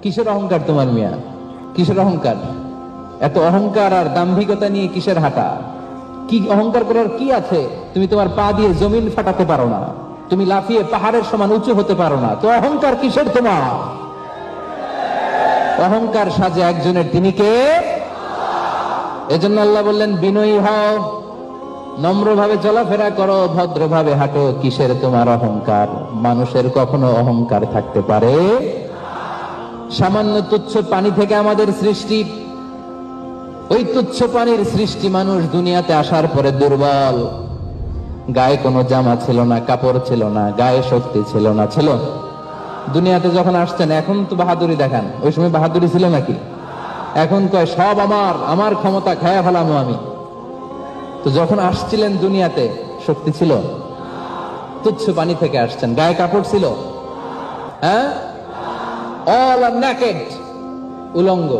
কিসের অহংকার তোমার মিয়া? কিসের অহংকার? এত অহংকার আর দাম্ভিকতা নিয়ে কিসের হাঁটা? কি অহংকার করার কি আছে? তুমি তোমার পা দিয়ে জমিন ফাটাতে পারো না, তুমি লাফিয়ে পাহাড়ের সমান উঁচু হতে পারো না, তো অহংকার কিসের তোমার? অহংকার সাজে একজনের, তিনি কে? এজন্য আল্লাহ বললেন বিনয়ী হও, নম্রভাবে চলাফেরা করো, ভদ্রভাবে হাঁটো। কিসের তোমার অহংকার? মানুষের কখনো অহংকার থাকতে পারে? সামান্য তুচ্ছ পানি থেকে আমাদের সৃষ্টি, ওই তুচ্ছ পানির সৃষ্টি মানুষ দুনিয়াতে আসার পরে দুর্বল, গায়ে কোনো জামা ছিল না, কাপড় ছিল না, গায়ে শক্তি ছিল না। ছিল? দুনিয়াতে যখন আসছেন এখন তো বাহাদুরি দেখান, ওই সময় বাহাদুরি ছিল নাকি? এখন কয় সব আমার, আমার ক্ষমতা খায়া ফেলামো আমি। তো যখন আসছিলেন দুনিয়াতে শক্তি ছিল? তুচ্ছ পানি থেকে আসছেন, গায়ে কাপড় ছিল? হ্যাঁ, অল আর নেকেড, উলঙ্গ।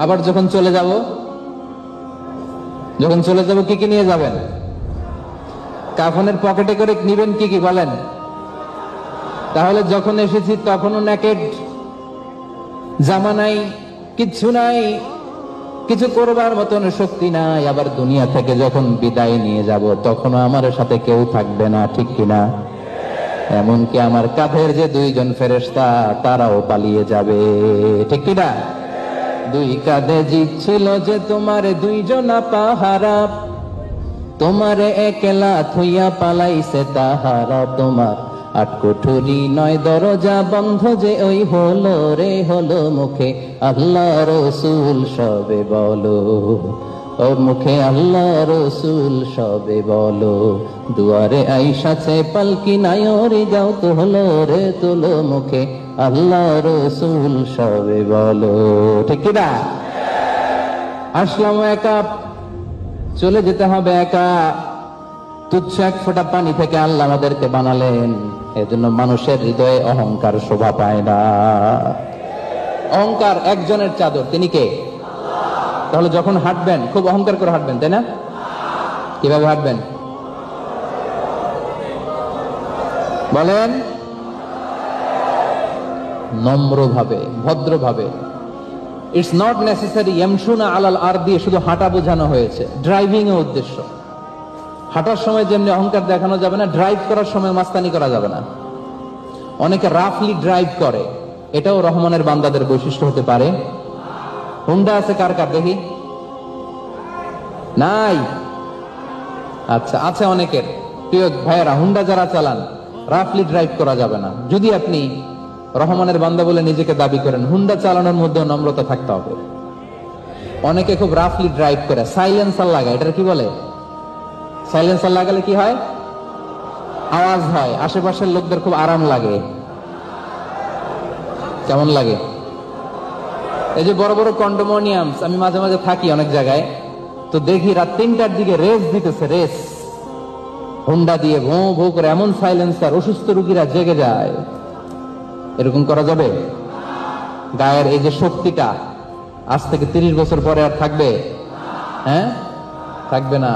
আবার যখন চলে যাব, যখন চলে যাব কি কি নিয়ে যাবেন? কাফনের পকেটে করে নিবেন কি কি বলেন? তাহলে যখন এসেছি তখনও নেকেড, জামা নাই, কিচ্ছু নাই, কিছু করবার মতন শক্তি নাই। আবার দুনিয়া থেকে যখন বিদায় নিয়ে যাব তখনও আমার সাথে কেউ থাকবে না, ঠিক কিনা? এমনকি আমার কাঁধের যে দুইজন ফেরেশতা তারাও পালিয়ে যাবে, ঠিক কিনা? দুই কাঁধে জিত ছিল যে তোমার দুইজনা পাহারা, তোমারে একলা থইয়া পালাইছে তাহারা। তোমার আট কুঠুরি নয় দরজা বন্ধ যে ওই হলো রে হলো, মুখে আল্লাহ রসুল সবে বলো, ও মুখে আল্লাহ রসুল সবে বলো। দুয়ারে আইসাছে পালকি নায়রে যাও তো হলো রে তোলো, মুখে আল্লাহ রসুল সবে বলো, ঠিক কিনা? আসলাম একা, চলে যেতে হবে একা। তুচ্ছ এক ফোঁটা পানি থেকে আল্লাহ আমাদেরকে বানালেন, এজন্য মানুষের হৃদয়ে অহংকার শোভা পায় না। অহংকার একজনের চাদর, তিনি কে? তাহলে যখন হাঁটবেন খুব অহংকার করে হাঁটবেন, তাই না? কিভাবে হাঁটবেন বলেন? নম্রভাবে, ভদ্রভাবে। ইটস নট নেসেসারি ইয়ামশুনা আলাল আরদি, শুধু হাঁটা বোঝানো হয়েছে, ড্রাইভিং এর উদ্দেশ্য। হাঁটার সময় যেমনি অহংকার দেখানো যাবে না, ড্রাইভ করার সময় মাস্তানি করা যাবে না। অনেকে রাফলি ড্রাইভ করে, এটাও রহমানের বান্দাদের বৈশিষ্ট্য হতে পারে। হুন্ডা আছে কার কার দেখি? নাই? আচ্ছা, আছে অনেকের। প্রিয় ভাইয়েরা, হুন্ডা যারা চালান রাফলি ড্রাইভ করা যাবে না। যদি আপনি রহমানের বান্দা বলে নিজেকে দাবি করেন, হুন্ডা চালানোর মধ্যে নম্রতা থাকতে হবে। অনেকে খুব রাফলি ড্রাইভ করে, সাইলেন্সার লাগায়, এটার কি বলে? সাইলেন্সার লাগালে কি হয়? আওয়াজ হয়, আশেপাশের লোকদের খুব আরাম লাগে। কেমন লাগে? এই যে বড় বড় কন্ডোমিনিয়ামস, আমি মাঝে মাঝে থাকি অনেক জায়গায়, তো দেখি রাত 3টার দিকে রেস দিতেছে, রেস হুন্ডা দিয়ে ভো ভো করে, এমন সাইলেন্সার, অসুস্থ রোগীরা জেগে যায়। এরকম করা যাবে? গায়ের এই যে শক্তিটা আজ থেকে 30 বছর পরে আর থাকবে? হ্যাঁ, থাকবে না।